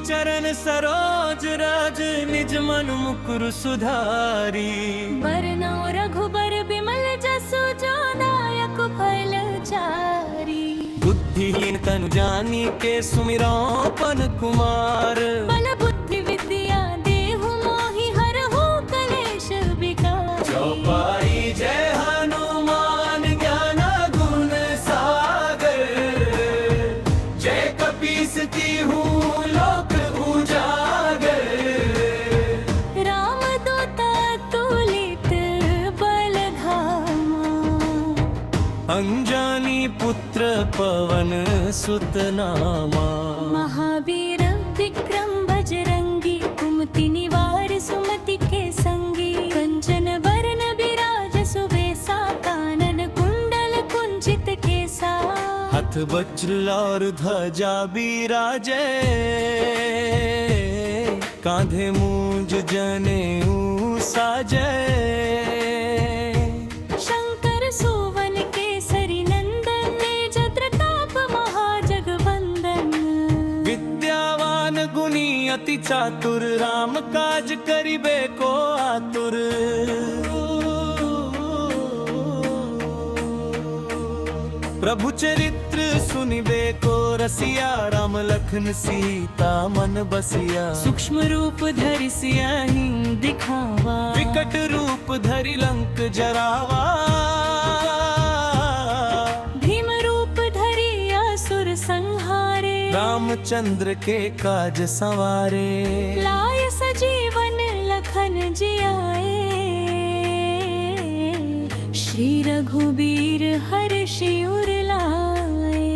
चरण सरोज रज निज मन मुकुर सुधारी। बरनौ रघुबर बिमल जसु जो दायक फल चारी। बुद्धिहीन तनु जानी के सुमिरो पवन कुमार। बल बुद्धि विद्या देहु मोहि हरहु कलेश विकार। चौपाई जय हनुमान ज्ञान गुण सागर। जय कपीस तिहु लोक उजागर। राम दूत तुलित बल धामा। अंजनी पुत्र पवन सुत नामा। महावीर विक्रम बजरंगी कुमति निवार सुमति के संगी। कंचन बरन बिराज सुबेसा कानन कुंडल कुंचित केसा। हाथ वज्र और ध्वजा बिराजे। कांधे मूंज जनेऊ साजे। शंकर सुवन केसरी नंदन तेज प्रताप महाजगवंदन। विद्यावान गुणी अति चातुर राम काज करिबे को आतुर। प्रभु चरित्र सुनिबे को रसिया। राम लखन सीता मन बसिया। सूक्ष्म रूप धरि सियाहि दिखावा। विकट रूप धरि लंक जरावा। भीम रूप धरि असुर संहारे। रामचंद्र के काज संवारे। लाय सजीवन लखन जियाए। श्री रघुबीर हर्षि उर लाए।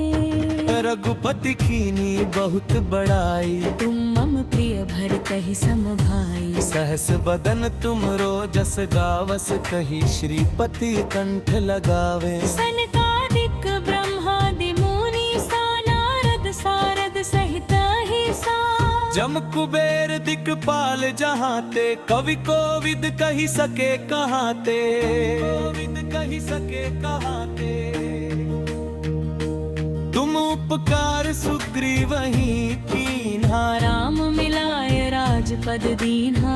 रघुपति कीनी बहुत बड़ाई। तुम मम प्रिय भरतहि सम भाई। सहस बदन तुमरो जस गावस कही। श्रीपति कंठ लगावे। सनकादिक ब्रह्मादि मुनि सा। नारद सारद सहित अहिसा। जम कुबेर दिक्पाल जहाते। कवि कोविद कही सके कहाते। कोविद कही सके कहाते। तुम उपकार सुग्रीवहि कीन्हा। राम मिलाय राजपद दीन्हा।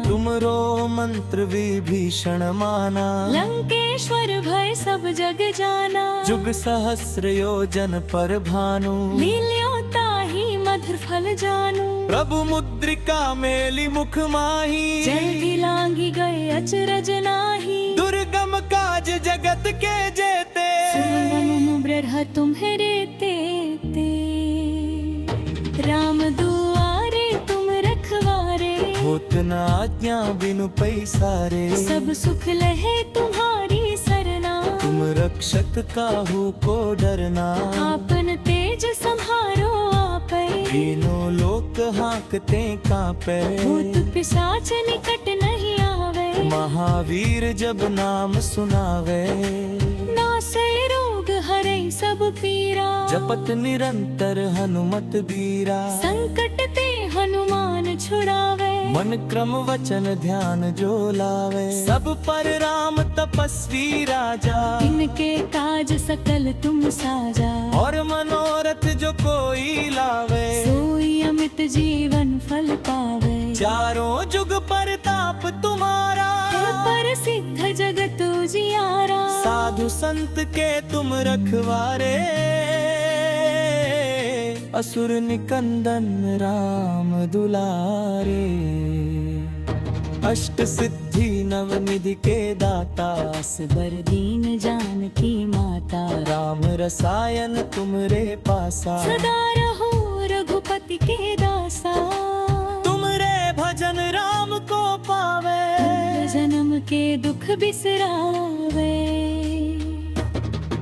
तुमरो मंत्र विभीषण माना। लंकेश्वर भय सब जग जाना। जुग सहस्र योजन पर भानु। लील्यो ताहि मधुर फल जानू। प्रभु मुद्रिका मेली मुख माही। जय लांगी गए अचरज नाही। दुर्गम काज जगत के जेते। सुरनम ब्रह्म तुम्हरे तेते। राम दुआरे तुम रखवारे। होत न आज्ञा बिनु पैसारे। सब सुख लहे तुम्हारी सरना। तुम रक्षक काहू को डरना। आपन तेज संहारो आपै। तीनों लोक हांकते कांपे। भूत पिशाच निकट नहीं आवे। महावीर जब नाम सुनावे। नासै रोग हरै सब पीरा। जपत निरंतर हनुमत बीरा। संकट ते हनुमान छुड़ावे। मन क्रम वचन ध्यान जो लावे। सब पर राम तपस्वी राजा। इनके काज सकल तुम साजा। और मनोरथ जो कोई लावे। सोई अमित जीवन फल पावे। चारों जुग परताप तुम्हारा। पर सिद्ध जगत उजियारा। साधु संत के तुम रखवारे। असुर निकंदन राम दुलारे। अष्ट सिद्धि नव निधि के दाता। असबर दीन जानकी माता। राम रसायन तुमरे पासा। सदा रहो रघुपति के दासा। तुमरे भजन राम को पावे। जन्म के दुख बिसरावे।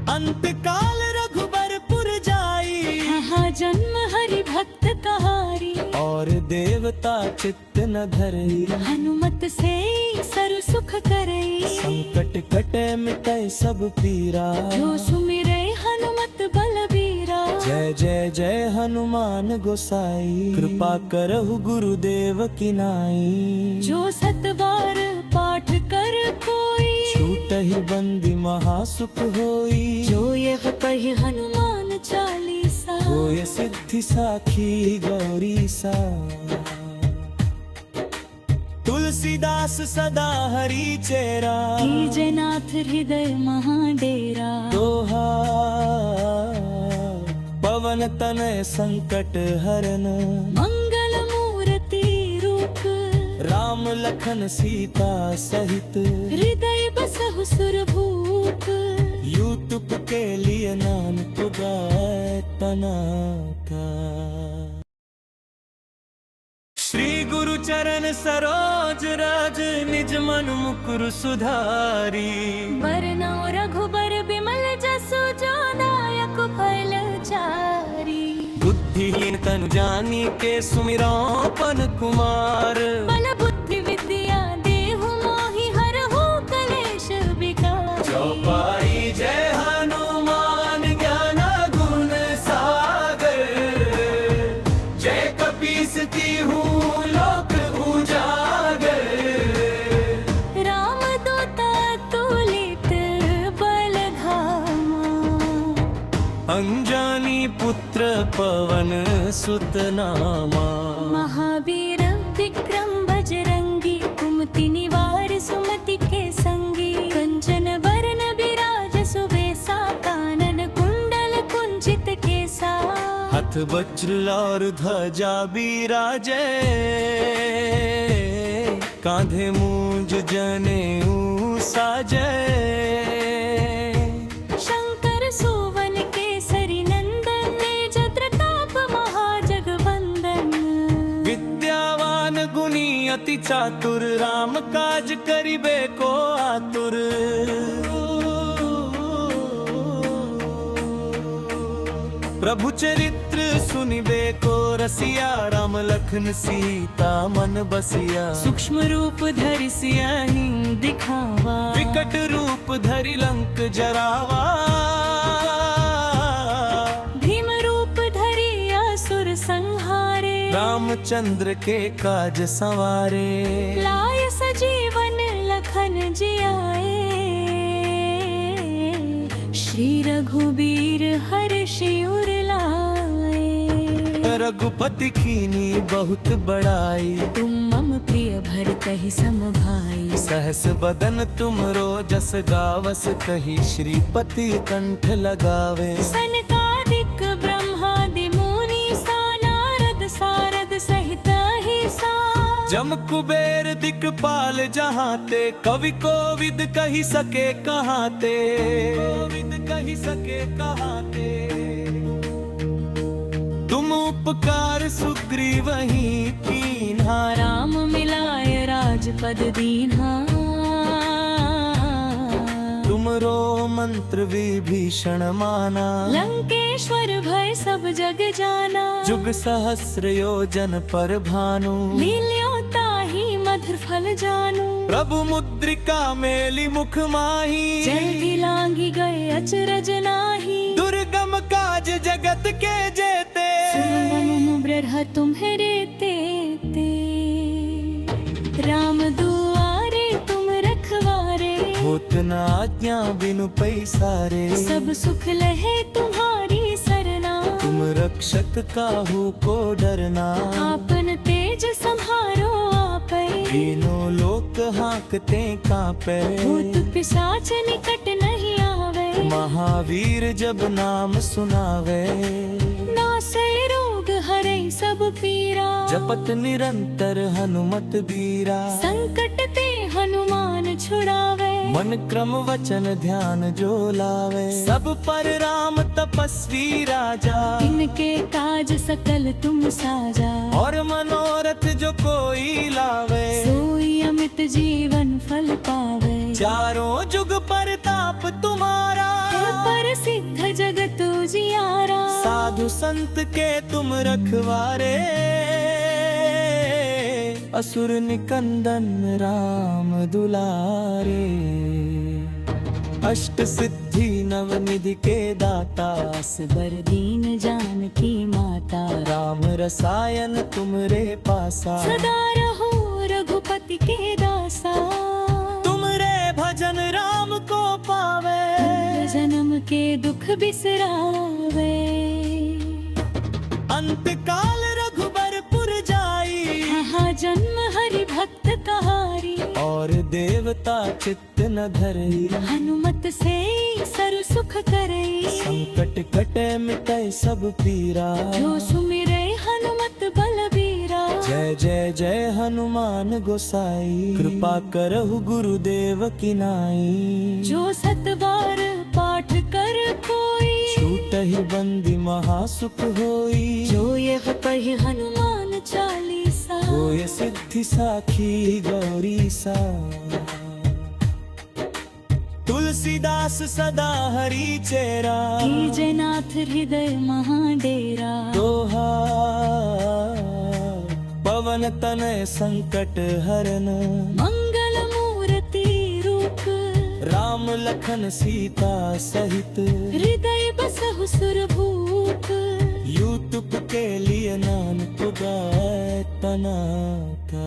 अंत काल रघुबरपुर जाई। कहाँ जन्म हरि भक्त कहारी। और देवता चित्त न धरई। हनुमत से सर्व सुख करई। संकट कटे मिटै सब पीरा। जो सुमिरै हनुमत बलबीरा। जय जय जय हनुमान गोसाई। कृपा करहु गुरुदेव की नाई। जो सत बार पाठ कर कोई। छूटहि बंदी महासुख होई। जो ये पढ़े हनुमान चालीसा। होय सिद्ध थी साखी गौरी सा। तुलसीदास सदा हरी चेरा, कीजनाथ हृदय महाडेरा। दोहा पवन तनय संकट हरन, मंगल मूर्ति रूप। राम लखन सीता सहित, हृदय बसहु सुरभूप। यूट्यूब के लिए नाम पुगाए तना का। श्री गुरु चरण सरोज रज, निज मन मुकुर सुधारी। बरनौ रघुबर बिमल जसु, जो दायक फल चारी। बुद्धिहीन तनु जानी के, सुमिरो पन कुमार। बल बुद्धि विद्या देहु मोहि, हरहु कलेश विकार। चौपाई जय हनुमान ज्ञान गुण सागर, जय कपीस तिहु लोक उजागर। राम दूत तुलित बल धामा, अंजनी पुत्र पवन सुत नामा। महावीर विक्रम बजरंगी, कुमति निवार सुमति के संगी। कंचन बरन बिराज सुबेसा, कानन कुंडल कुंचित केसा। हाथ वज्र और ध्वजा बिराजे, कांधे मूंज जनेऊ साजे। शंकर सुवन केसरी नंदन, तेज प्रताप महाजगवंदन। विद्यावान गुणी अति चातुर, राम काज करिबे को आतुर। प्रभु चरित्र सुनिबे को रसिया, राम लखन सीता मन बसिया। सूक्ष्म रूप धरि सियाहि दिखावा, विकट रूप धरि लंक जरावा। भीम रूप धरि असुर संहारे। रामचंद्र के काज संवारे, लाय सजीवन लखन जियाए। श्री रघुबीर हर्षि उर लाए। रघुपति कीनी बहुत बड़ाई, तुम मम प्रिय भरतहि सम भाई। सहस बदन तुम जस गावस, कही श्रीपति कंठ लगावे। सनकादिक ब्रह्मादि मुनि सा, नारद सारद सहित अहिसा। जम कुबेर दिक्पाल जहाते, कवि कोविद कही सके कहाते। कोविद कही सके कहाते। तुम उपकार सुग्रीवहि कीन्हा, राम मिलाय राजपद दीन्हा। तुमरो मंत्र विभीषण माना। लंकेश्वर भय सब जग जाना। जुग सहस्र योजन पर भानु, लील्यो ताहि मधुर फल जानू। प्रभु मुद्रिका मेली मुख माही। जय लांगी गए अचरज नाही। दुर्गम काज जगत के जेते, सुरवरु ब्रह्म तुम्हरे तेते। राम दुआरे तुम रखवारे, होत न आज्ञा बिनु पैसारे। सब सुख लहे तुम्हारी सरना। तुम रक्षक काहू को डरना। आपन तेज संहारो आपै, तीनों लोक हाकते कांपे। भूत पिशाच निकट नहीं आवे। महावीर जब नाम सुनावे, नासै रोग हरै सब पीरा। जपत निरंतर हनुमत बीरा। संकट ते हनुमान छुड़ावे। मन क्रम वचन ध्यान जो लावे। सब पर राम तपस्वी राजा, इनके काज सकल तुम साजा। और मनोरथ जो कोई लावे, सोई अमित जीवन फल पावे। चारों जुग परताप तुम्हारा, पर सिद्ध जगत उजियारा। साधु संत के तुम रखवारे। असुर निकंदन राम दुलारे। अष्ट सिद्धि नव निधि के दाता, असबर दीन जानकी माता। राम रसायन तुमरे पासा, सदा रहो रघुपति के दासा। तुमरे भजन राम को पावे, जन्म के दुख बिसरावे। अंत काल रघुबरपुर जाई, कहाँ जन्म हरि भक्त कहारी। और देवता चित्त न धरई, हनुमत से सरु सुख करई। संकट कटे मिटै सब पीरा, जो सुमिरै हनुमत बलबीरा। जय जय जय हनुमान गोसाई, कृपा करहु गुरुदेव की नाई। जो सत बार पाठ कर कोई, छूटहि बंदी महासुख होई, जो ये पढ़ि हनुमान चालीसा। होय सिद्धि साखी गौरी सा। तुलसीदास सदा हरि चेरा, कीजय नाथ हृदय महाडेरा। दोहा पवन तनय संकट हरन, मंगल मूर्ति रूप, राम लखन सीता सहित। हृदय बसहु सुरभूप, यूतुप के लिए नान पुगाए तना का।